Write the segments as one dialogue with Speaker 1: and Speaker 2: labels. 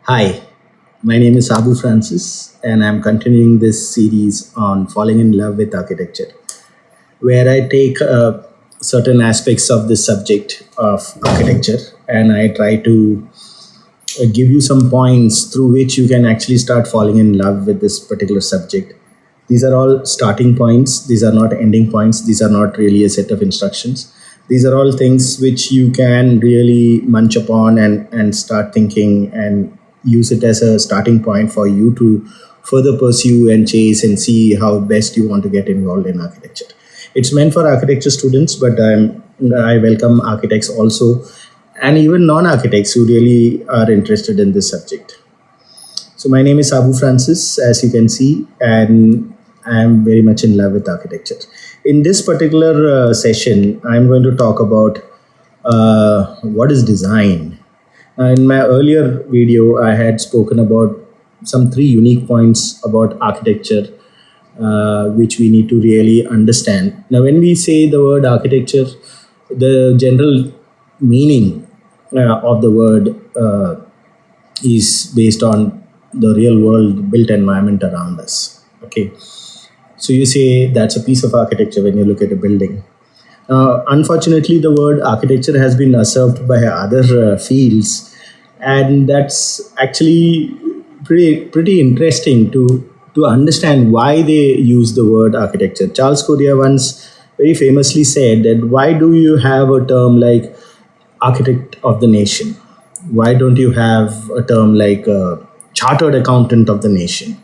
Speaker 1: Hi, my name is Abu Francis, and I'm continuing this series on falling in love with architecture, where I take certain aspects of this subject of architecture and I try to give you some points through which you can actually start falling in love with this particular subject. These are all starting points, these are not ending points, these are not really a set of instructions. These are all things which you can really munch upon and start thinking and use it as a starting point for you to further pursue and chase and see how best you want to get involved in architecture. It's meant for architecture students, but I welcome architects also and even non-architects who really are interested in this subject. So my name is Abu Francis, as you can see, and I am very much in love with architecture. In this particular session, I'm going to talk about what is design. In my earlier video, I had spoken about some three unique points about architecture, which we need to really understand. Now, when we say the word architecture, the general meaning of the word is based on the real world built environment around us. Okay, so you say that's a piece of architecture when you look at a building. Unfortunately, the word architecture has been usurped by other fields, and that's actually pretty interesting to understand why they use the word architecture. Charles Correa once very famously said that why do you have a term like architect of the nation? Why don't you have a term like chartered accountant of the nation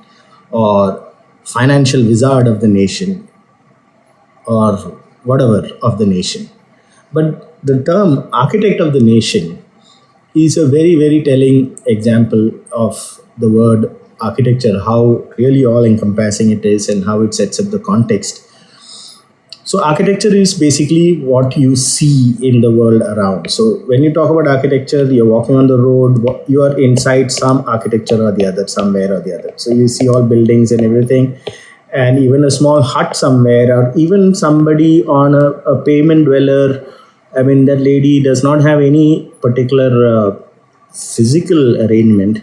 Speaker 1: or financial wizard of the nation or whatever of the nation? But the term architect of the nation is a very, very telling example of the word architecture, how really all encompassing it is and how it sets up the context. So, architecture is basically what you see in the world around. So, when you talk about architecture, you're walking on the road, you are inside some architecture or the other, somewhere or the other. So, you see all buildings and everything, and even a small hut somewhere, or even somebody on a pavement dweller. I mean, that lady does not have any particular physical arrangement.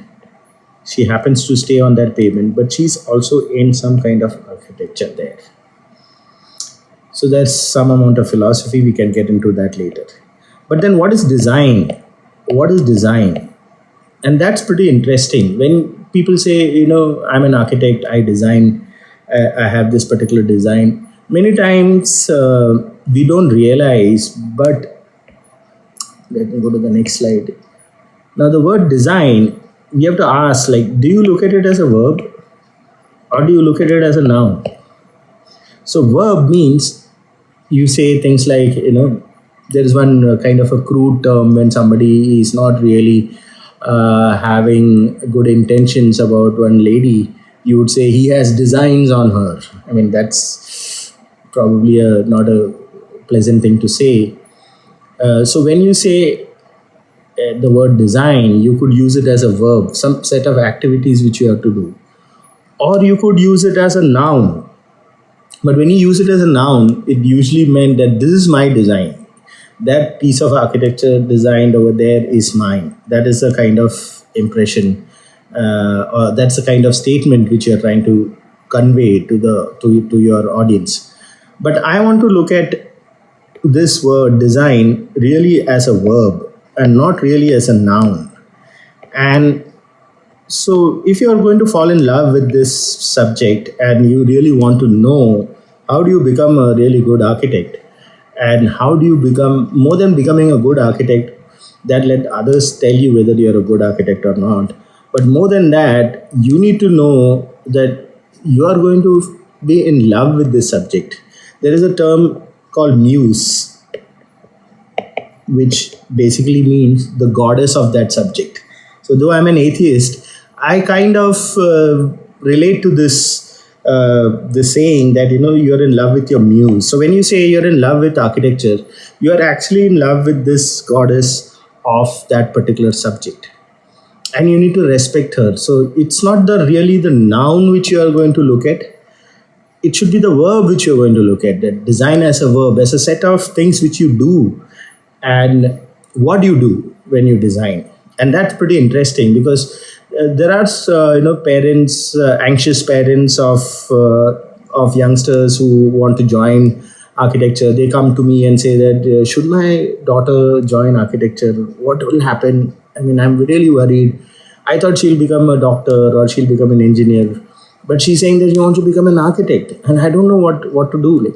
Speaker 1: She happens to stay on that pavement, but she's also in some kind of architecture there. So there's some amount of philosophy. We can get into that later. But then what is design? What is design? And that's pretty interesting. When people say, I'm an architect, I design, I have this particular design. Many times we don't realize, but let me go to the next slide. Now, the word design, we have to ask, like, do you look at it as a verb or do you look at it as a noun? So, verb means you say things like, there is one kind of a crude term when somebody is not really having good intentions about one lady. You would say he has designs on her. I mean, that's probably not a pleasant thing to say. So when you say the word design, you could use it as a verb, some set of activities which you have to do. Or you could use it as a noun. But when you use it as a noun, it usually meant that this is my design. That piece of architecture designed over there is mine. That is a kind of impression, or that's a kind of statement which you're trying to convey to your audience. But I want to look at this word design really as a verb and not really as a noun. And so, if you are going to fall in love with this subject and you really want to know how do you become a really good architect and how do you become more than becoming a good architect, that let others tell you whether you're a good architect or not. But more than that, you need to know that you are going to be in love with this subject. There is a term called muse, which basically means the goddess of that subject. So, though I'm an atheist, I kind of relate to this the saying that you're in love with your muse. So when you say you're in love with architecture, you are actually in love with this goddess of that particular subject, and you need to respect her. So it's not really the noun which you are going to look at. It should be the verb which you're going to look at. That design as a verb, as a set of things which you do, and what do you do when you design. And that's pretty interesting because There are parents, anxious parents of youngsters who want to join architecture. They come to me and say that should my daughter join architecture? What will happen? I mean, I'm really worried. I thought she'll become a doctor or she'll become an engineer, but she's saying that she wants to become an architect, and I don't know what to do. Like,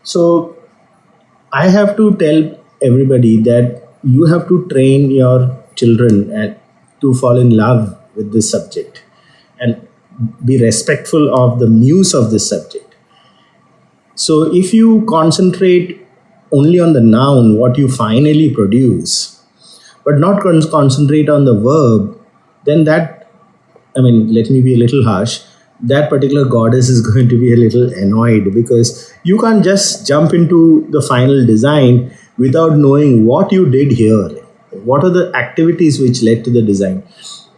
Speaker 1: so I have to tell everybody that you have to train your children to fall in love with this subject and be respectful of the muse of this subject. So if you concentrate only on the noun, what you finally produce, but not concentrate on the verb, then that, I mean, let me be a little harsh. That particular goddess is going to be a little annoyed because you can't just jump into the final design without knowing what you did here. What are the activities which led to the design?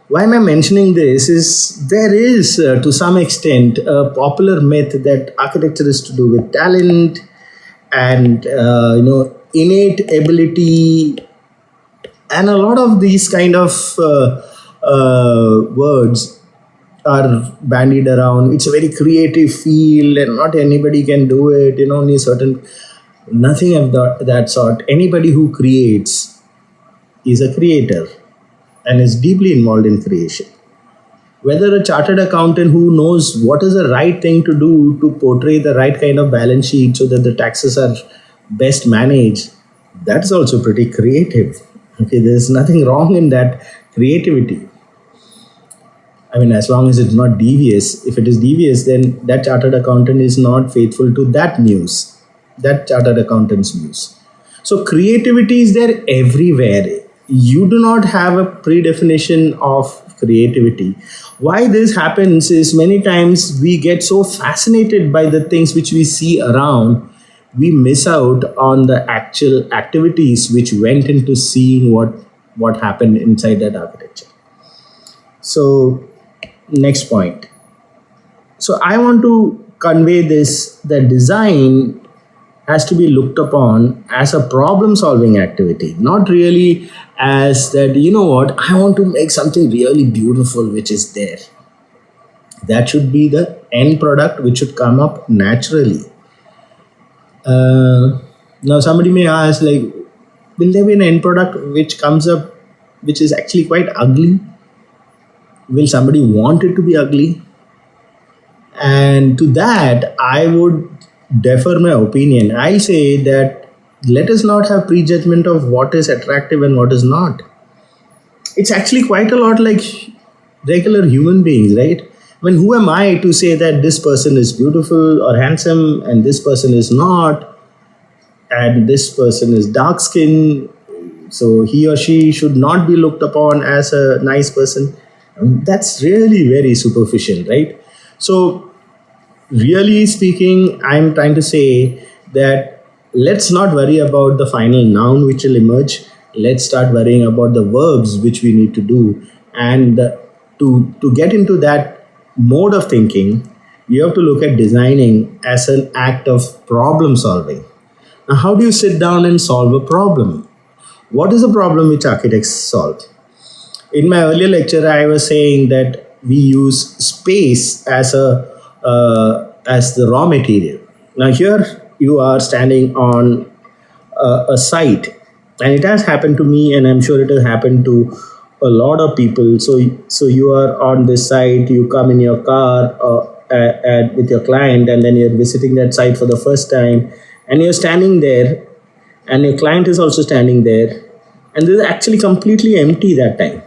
Speaker 1: Why am I mentioning this? Is there is to some extent a popular myth that architecture is to do with talent and innate ability, and a lot of these kind of words are bandied around. It's a very creative field, and not anybody can do it. Only certain, nothing of that sort. Anybody who creates is a creator and is deeply involved in creation. Whether a chartered accountant who knows what is the right thing to do to portray the right kind of balance sheet so that the taxes are best managed, that's also pretty creative. Okay, there's nothing wrong in that creativity. I mean, as long as it's not devious. If it is devious, then that chartered accountant is not faithful to that muse, that chartered accountant's muse. So creativity is there everywhere. You do not have a predefinition of creativity. Why this happens is many times we get so fascinated by the things which we see around, we miss out on the actual activities which went into seeing what happened inside that architecture. So next point. So I want to convey this, that design has to be looked upon as a problem solving activity, not really as that, what, I want to make something really beautiful which is there. That should be the end product which should come up naturally. Now somebody may ask, like, will there be an end product which comes up which is actually quite ugly? Will somebody want it to be ugly? And to that, I would defer my opinion. I say that let us not have prejudgment of what is attractive and what is not. It's actually quite a lot like regular human beings, right? I mean, who am I to say that this person is beautiful or handsome and this person is not, and this person is dark skinned, so he or she should not be looked upon as a nice person? That's really very superficial, right? So really speaking, I'm trying to say that let's not worry about the final noun which will emerge. Let's start worrying about the verbs which we need to do. And to get into that mode of thinking, you have to look at designing as an act of problem solving. Now, how do you sit down and solve a problem? What is a problem which architects solve? In my earlier lecture, I was saying that we use space as the raw material. Now here you are standing on a site, and it has happened to me, and I'm sure it has happened to a lot of people. So you are on this site, you come in your car with your client, and then you're visiting that site for the first time, and you're standing there, and your client is also standing there, and this is actually completely empty that time.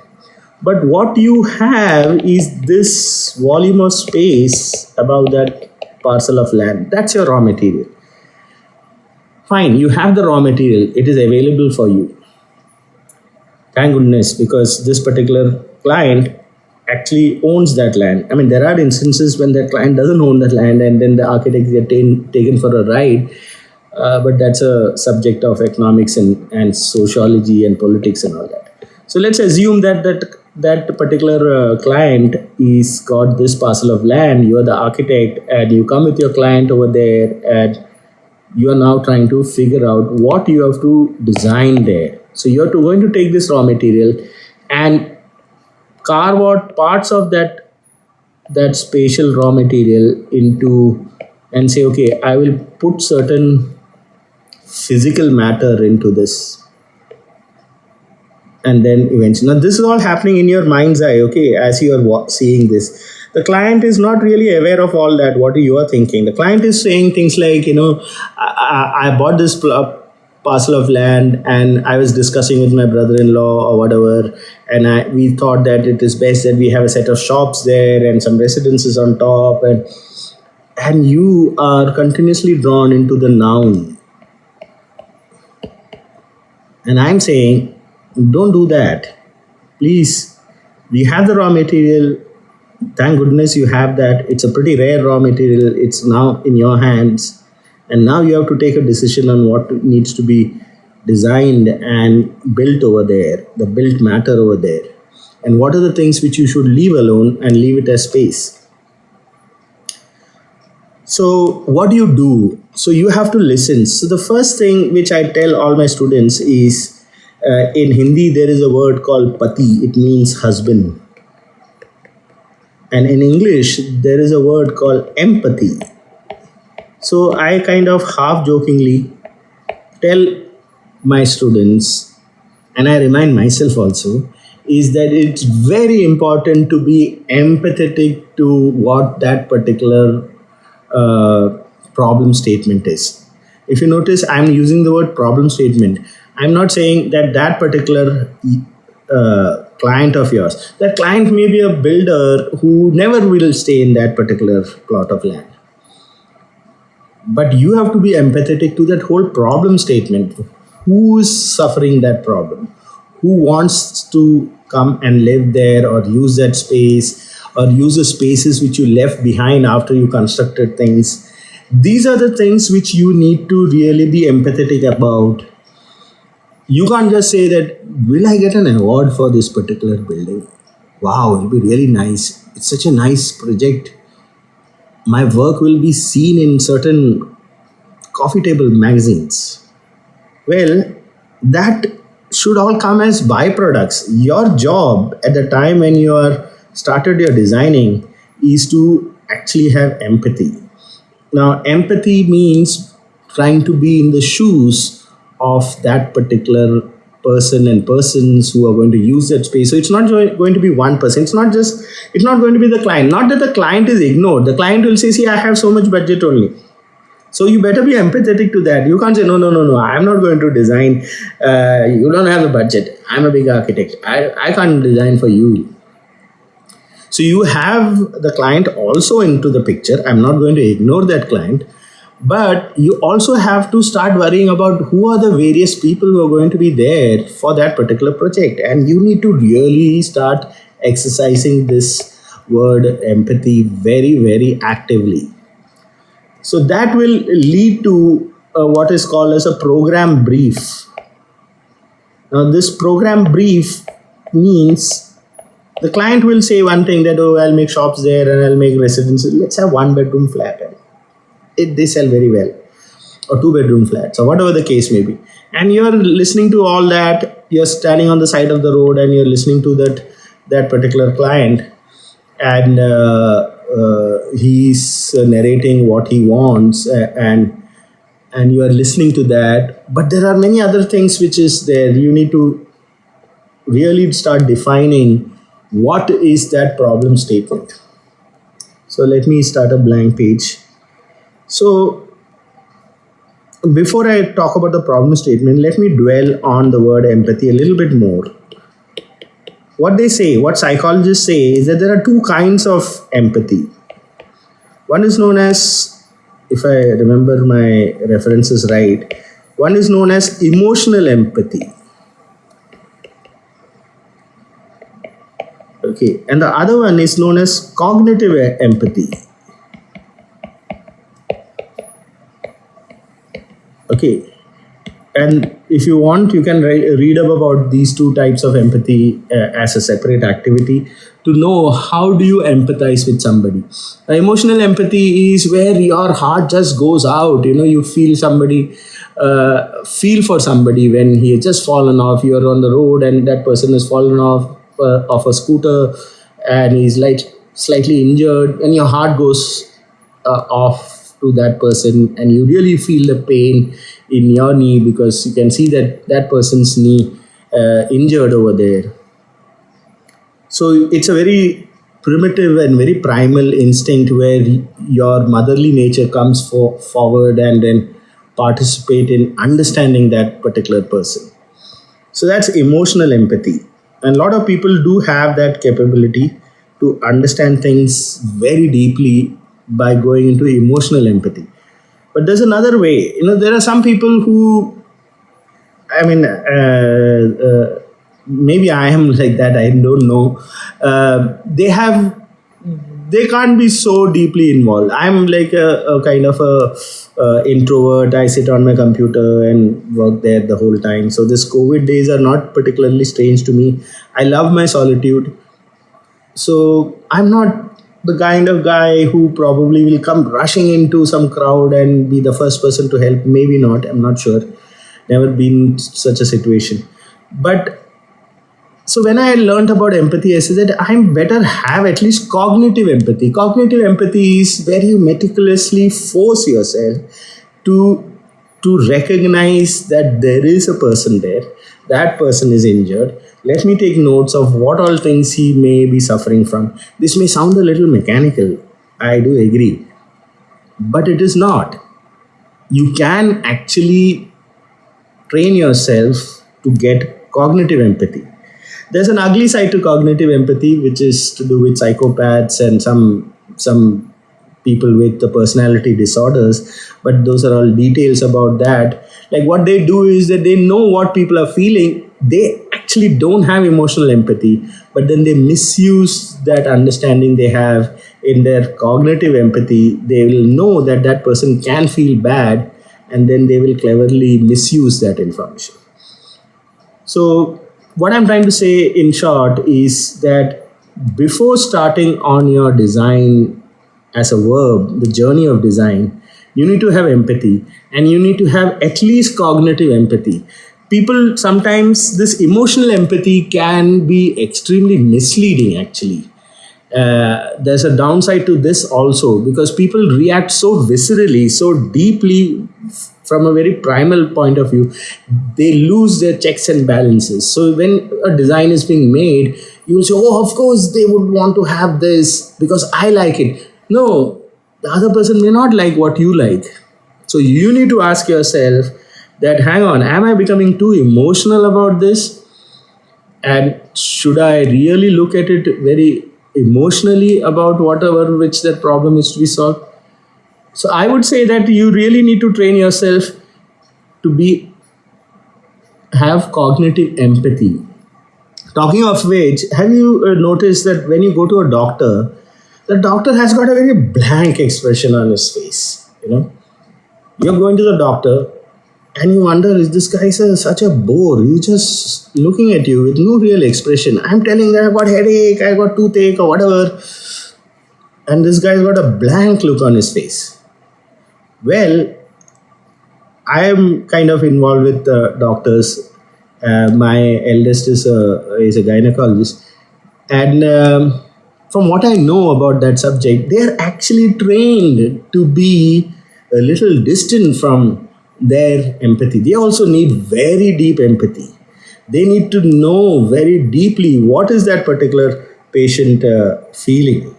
Speaker 1: But what you have is this volume of space above that parcel of land. That's your raw material. Fine, you have the raw material, it is available for you. Thank goodness, because this particular client actually owns that land. I mean, there are instances when that client doesn't own that land and then the architect get taken for a ride. But that's a subject of economics and sociology and politics and all that. So let's assume that particular client is got this parcel of land. You are the architect, and you come with your client over there, and you are now trying to figure out what you have to design there. So you are going to take this raw material and carve out parts of that spatial raw material into, and say, okay, I will put certain physical matter into this, and then eventually, now this is all happening in your mind's eye, okay, as you are seeing this. The client is not really aware of all that what you are thinking. The client is saying things like, I bought this parcel of land, and I was discussing with my brother-in-law or whatever, and we thought that it is best that we have a set of shops there and some residences on top, and you are continuously drawn into the noun. And I'm saying, don't do that. Please, we have the raw material. Thank goodness you have that. It's a pretty rare raw material. It's now in your hands. And now you have to take a decision on what needs to be designed and built over there, the built matter over there. And what are the things which you should leave alone and leave it as space. So what do you do? So you have to listen. So the first thing which I tell all my students is, in Hindi there is a word called pati. It means husband. And in English there is a word called empathy. So I kind of half jokingly tell my students, and I remind myself also, is that it's very important to be empathetic to what that particular problem statement is. If you notice, I'm using the word problem statement. I'm not saying that that particular client of yours, that client may be a builder who never will stay in that particular plot of land. But you have to be empathetic to that whole problem statement. Who is suffering that problem? Who wants to come and live there or use that space or use the spaces which you left behind after you constructed things? These are the things which you need to really be empathetic about. You can't just say that, will I get an award for this particular building? Wow, it'll be really nice. It's such a nice project. My work will be seen in certain coffee table magazines. Well, that should all come as byproducts. Your job at the time when you are started your designing is to actually have empathy. Now, empathy means trying to be in the shoes of that particular person and persons who are going to use that space. So it's not going to be one person. It's not going to be the client. Not that the client is ignored. The client will say, see, I have so much budget only. So you better be empathetic to that. You can't say, no, I'm not going to design. You don't have the budget. I'm a big architect. I can't design for you. So you have the client also into the picture. I'm not going to ignore that client. But you also have to start worrying about who are the various people who are going to be there for that particular project. And you need to really start exercising this word empathy very, very actively. So that will lead to what is called as a program brief. Now this program brief means the client will say one thing that, oh, I'll make shops there and I'll make residences. Let's have 1-bedroom flat. They sell very well, or 2-bedroom flats, or whatever the case may be. And you're listening to all that. You're standing on the side of the road and you're listening to that particular client, and he's narrating what he wants, and you are listening to that. But there are many other things which is there. You need to really start defining what is that problem statement. So let me start a blank page. So before I talk about the problem statement, let me dwell on the word empathy a little bit more. What psychologists say is that there are two kinds of empathy. One is known as, if I remember my references right, one is known as emotional empathy. Okay, and the other one is known as cognitive empathy. Okay, and if you want, you can read up about these two types of empathy as a separate activity to know how do you empathize with somebody. Emotional empathy is where your heart just goes out. You feel feel for somebody when he has just fallen off. You're on the road and that person has fallen off. of a scooter and he's like slightly injured, and your heart goes off to that person, and you really feel the pain in your knee because you can see that that person's knee injured over there. So it's a very primitive and very primal instinct where your motherly nature comes forward and then participate in understanding that particular person. So that's emotional empathy. And a lot of people do have that capability to understand things very deeply by going into emotional empathy. But there's another way. There are some people who, I mean, maybe I am like that. I don't know. They can't be so deeply involved. I'm like a kind of a introvert. I sit on my computer and work there the whole time. So this COVID days are not particularly strange to me. I love my solitude. So I'm not the kind of guy who probably will come rushing into some crowd and be the first person to help. Maybe not. I'm not sure. Never been in such a situation. But so when I learned about empathy, I said that I'm better have at least cognitive empathy. Cognitive empathy is where you meticulously force yourself to recognize that there is a person there. That person is injured. Let me take notes of what all things he may be suffering from. This may sound a little mechanical. I do agree, but it is not. You can actually train yourself to get cognitive empathy. There's an ugly side to cognitive empathy, which is to do with psychopaths and some people with the personality disorders. But those are all details about that. Like what they do is that they know what people are feeling. They actually don't have emotional empathy, but then they misuse that understanding they have in their cognitive empathy. They will know that that person can feel bad, and then they will cleverly misuse that information. So, what I'm trying to say in short is that before starting on your design as a verb, the journey of design, you need to have empathy and you need to have at least cognitive empathy. People sometimes, this emotional empathy can be extremely misleading actually. There's a downside to this also because people react so viscerally, so deeply from a very primal point of view. They lose their checks and balances. So when a design is being made, you will say, oh, of course they would want to have this because I like it. No, the other person may not like what you like. So you need to ask yourself that, hang on, am I becoming too emotional about this? And should I really look at it very emotionally about whatever which that problem is to be solved? So I would say that you really need to train yourself to be have cognitive empathy. Talking of which, have you noticed that when you go to a doctor, the doctor has got a very blank expression on his face. You're going to the doctor and you wonder, is this guy such a bore? He's just looking at you with no real expression. I'm telling that I've got headache, I got toothache or whatever, and this guy's got a blank look on his face. Well, I am kind of involved with doctors. My eldest is a gynecologist, and from what I know about that subject, they are actually trained to be a little distant from their empathy. They also need very deep empathy. They need to know very deeply what is that particular patient feeling,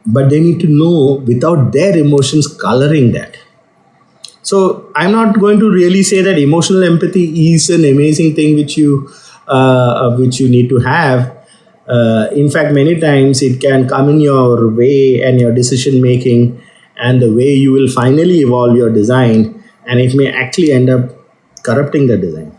Speaker 1: but they need to know without their emotions coloring that. So I'm not going to really say that emotional empathy is an amazing thing which you need to have. In fact, many times it can come in your way and your decision making and the way you will finally evolve your design, and it may actually end up corrupting the design.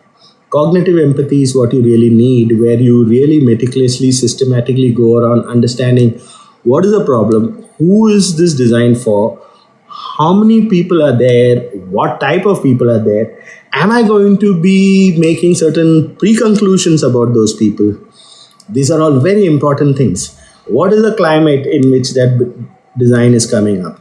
Speaker 1: Cognitive empathy is what you really need, where you really meticulously, systematically go around understanding what is the problem, who is this designed for, how many people are there, what type of people are there, am I going to be making certain pre-conclusions about those people. These are all very important things. What is the climate in which that design is coming up?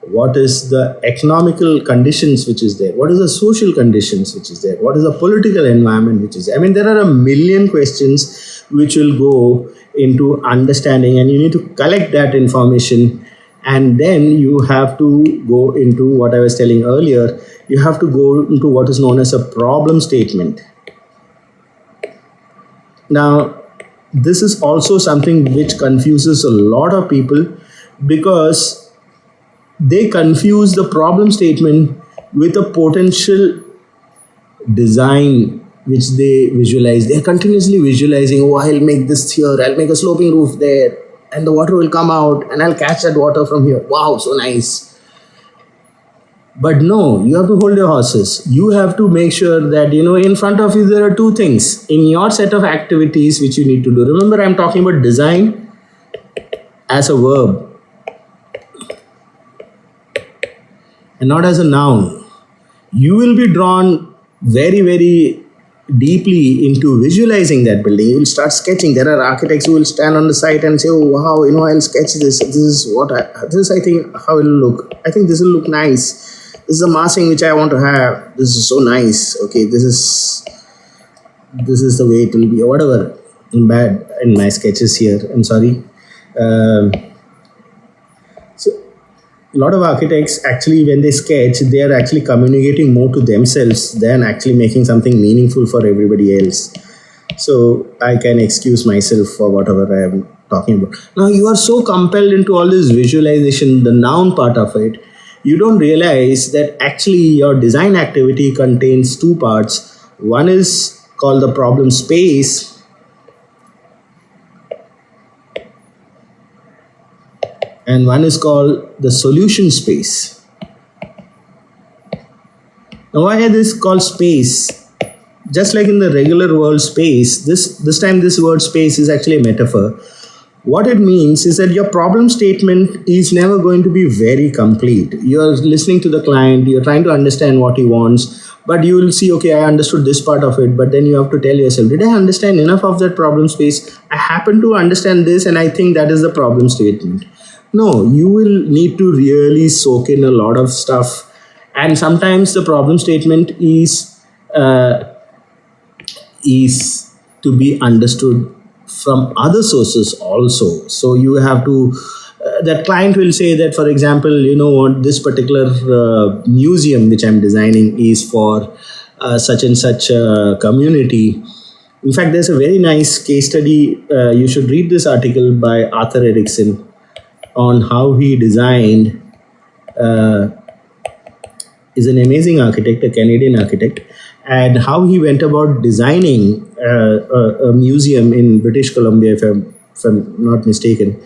Speaker 1: what is the economical conditions which is there, what is the social conditions which is there, what is the political environment which is there. I mean, there are a million questions which will go into understanding, and you need to collect that information, and then you have to go into what I was telling earlier. You have to go into what is known as a problem statement. Now, this is also something which confuses a lot of people, because they confuse the problem statement with a potential design which they visualize. They're continuously visualizing, oh, I'll make this here, I'll make a sloping roof there, and the water will come out, and I'll catch that water from here. Wow, so nice. But no, you have to hold your horses. You have to make sure that, in front of you, there are two things in your set of activities which you need to do. Remember, I'm talking about design as a verb and not as a noun. You will be drawn very, very deeply into visualizing that building. You will start sketching. There are architects who will stand on the site and say, oh, wow, I'll sketch this. I think how it will look. I think this will look nice. This is the massing which I want to have. This is so nice. Okay, this is the way it will be, or whatever. I'm bad in my sketches here. I'm sorry. So a lot of architects actually, when they sketch, they are actually communicating more to themselves than actually making something meaningful for everybody else. So I can excuse myself for whatever I am talking about. Now, you are so compelled into all this visualization, the noun part of it, you don't realize that actually your design activity contains two parts. One is called the problem space, and one is called the solution space. Now, why is this called space? Just like in the regular world space, this time this word space is actually a metaphor. What it means is that your problem statement is never going to be very complete. You're listening to the client, you're trying to understand what he wants, but you will see, okay, I understood this part of it, but then you have to tell yourself, did I understand enough of that problem space? I happen to understand this, and I think that is the problem statement. No, you will need to really soak in a lot of stuff. And sometimes the problem statement is to be understood from other sources also. So you have to, that client will say that, for example, what, this particular museum which I'm designing is for such and such community. In fact, there's a very nice case study. You should read this article by Arthur Erickson on how he designed, is an amazing architect, a Canadian architect, and how he went about designing a museum in British Columbia, if I'm not mistaken.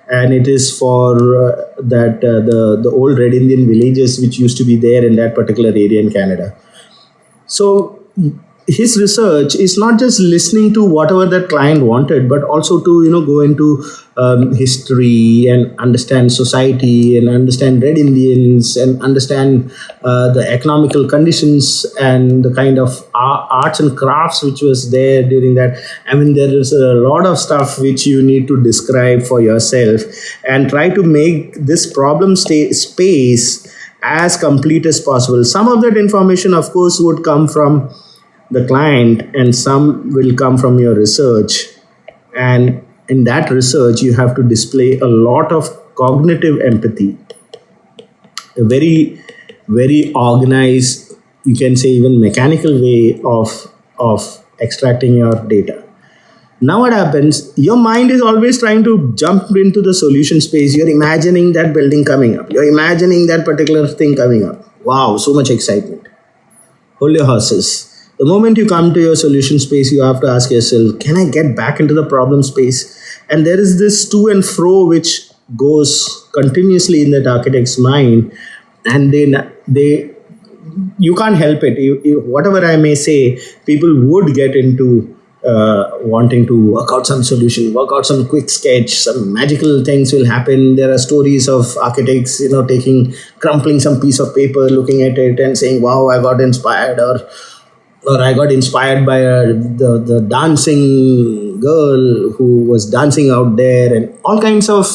Speaker 1: And it is for the old Red Indian villages which used to be there in that particular area in Canada. So his research is not just listening to whatever that client wanted, but also to go into history and understand society and understand Red Indians and understand the economical conditions and the kind of arts and crafts which was there during that. I mean, there is a lot of stuff which you need to describe for yourself and try to make this problem space as complete as possible. Some of that information, of course, would come from the client, and some will come from your research. And in that research, you have to display a lot of cognitive empathy, a very, very organized, you can say even mechanical way of extracting your data. Now what happens, your mind is always trying to jump into the solution space. You're imagining that building coming up. You're imagining that particular thing coming up. Wow, so much excitement. Hold your horses. The moment you come to your solution space, you have to ask yourself, can I get back into the problem space? And there is this to and fro which goes continuously in that architect's mind. And you can't help it. Whatever I may say, people would get into wanting to work out some solution, work out some quick sketch, some magical things will happen. There are stories of architects, crumpling some piece of paper, looking at it and saying, wow, I got inspired, or I got inspired by the dancing girl who was dancing out there, and all kinds of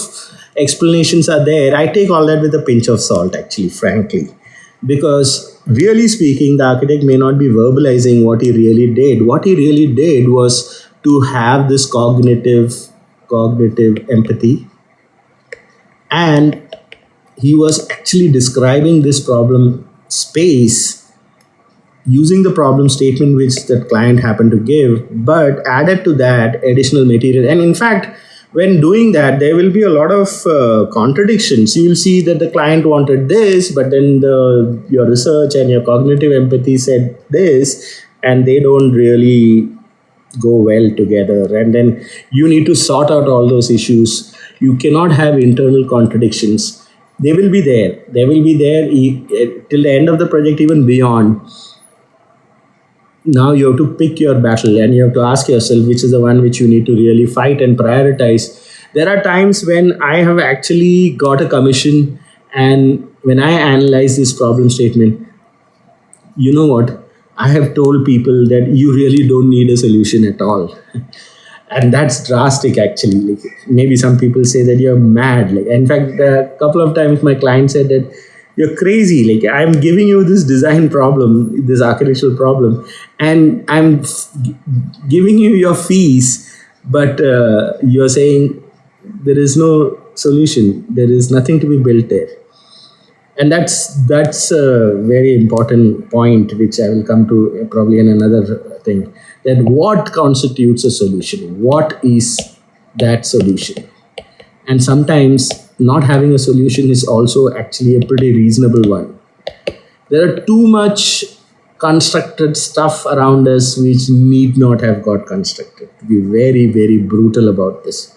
Speaker 1: explanations are there, I take all that with a pinch of salt, actually, frankly. Because really speaking, the architect may not be verbalizing what he really did. What he really did was to have this cognitive empathy, and he was actually describing this problem space using the problem statement which the client happened to give, but added to that additional material. And in fact, when doing that, there will be a lot of contradictions. You will see that the client wanted this, but then your research and your cognitive empathy said this, and they don't really go well together. And then you need to sort out all those issues. You cannot have internal contradictions. They will be there. They will be there till the end of the project, even beyond. Now you have to pick your battle, and you have to ask yourself which is the one which you need to really fight and prioritize. There are times when I have actually got a commission, and when I analyze this problem statement, you know what, I have told people that you really don't need a solution at all. And that's drastic, actually. Like, maybe some people say that you're mad. Like, in fact, a couple of times my client said that you're crazy. Like, I'm giving you this design problem, this architectural problem, and giving you your fees, but you're saying there is no solution, there is nothing to be built there. And that's a very important point, which I will come to probably in another thing. That what constitutes a solution? What is that solution? And sometimes not having a solution is also actually a pretty reasonable one. There are too much constructed stuff around us which need not have got constructed. To be very, very brutal about this.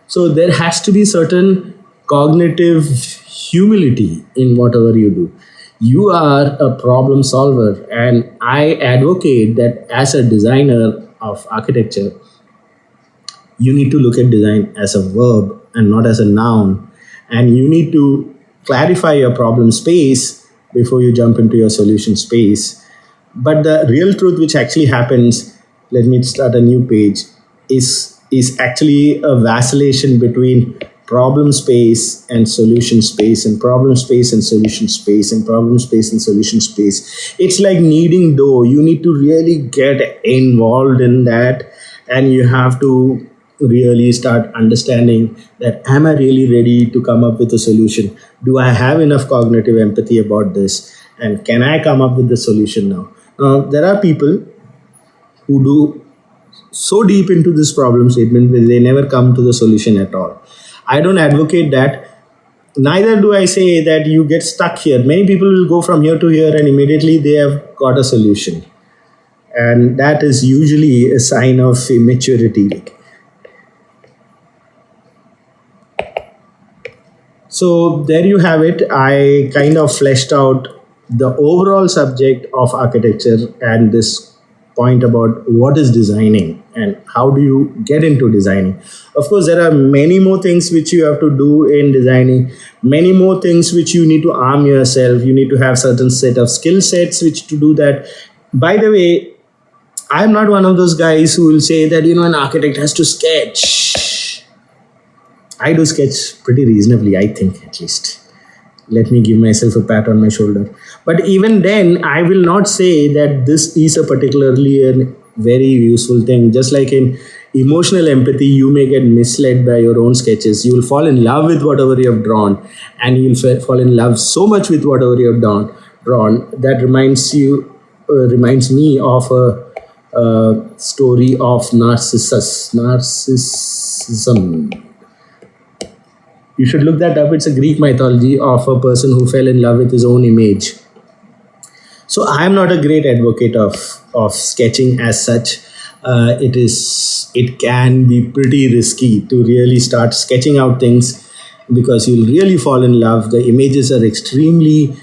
Speaker 1: So there has to be certain cognitive humility in whatever you do. You are a problem solver, and I advocate that as a designer of architecture, you need to look at design as a verb and not as a noun. And you need to clarify your problem space before you jump into your solution space. But the real truth which actually happens, let me start a new page, is actually a vacillation between problem space and solution space, and problem space and solution space, and problem space and solution space. It's like kneading dough. You need to really get involved in that, and you have to really start understanding that, am I really ready to come up with a solution? Do I have enough cognitive empathy about this? And can I come up with the solution now? There are people who do so deep into this problem statement that they never come to the solution at all. I don't advocate that. Neither do I say that you get stuck here. Many people will go from here to here and immediately they have got a solution. And that is usually a sign of immaturity. So there you have it. I kind of fleshed out the overall subject of architecture and this point about what is designing and how do you get into designing. Of course, there are many more things which you have to do in designing, many more things which you need to arm yourself. You need to have certain set of skill sets which to do that. By the way, I'm not one of those guys who will say that, an architect has to sketch. I do sketch pretty reasonably, I think, at least. Let me give myself a pat on my shoulder. But even then, I will not say that this is a particularly a very useful thing. Just like in emotional empathy, you may get misled by your own sketches. You will fall in love with whatever you have drawn, and you will fall in love so much with whatever you have drawn. That reminds me of a story of narcissism. You should look that up. It's a Greek mythology of a person who fell in love with his own image. So I am not a great advocate of sketching as such. It can be pretty risky to really start sketching out things because you'll really fall in love. The images are extremely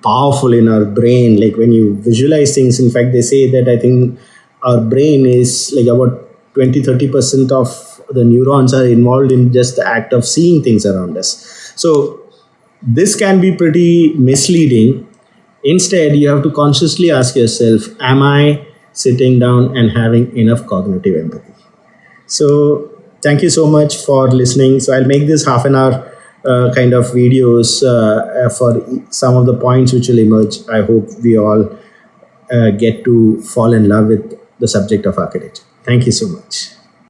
Speaker 1: powerful in our brain. Like when you visualize things, in fact, they say that I think our brain is like about 20-30% of the neurons are involved in just the act of seeing things around us. So this can be pretty misleading. Instead, you have to consciously ask yourself, am I sitting down and having enough cognitive empathy? So Thank you so much for listening. So I'll make this half an hour kind of videos for some of the points which will emerge. I hope we all get to fall in love with the subject of architecture. Thank you so much.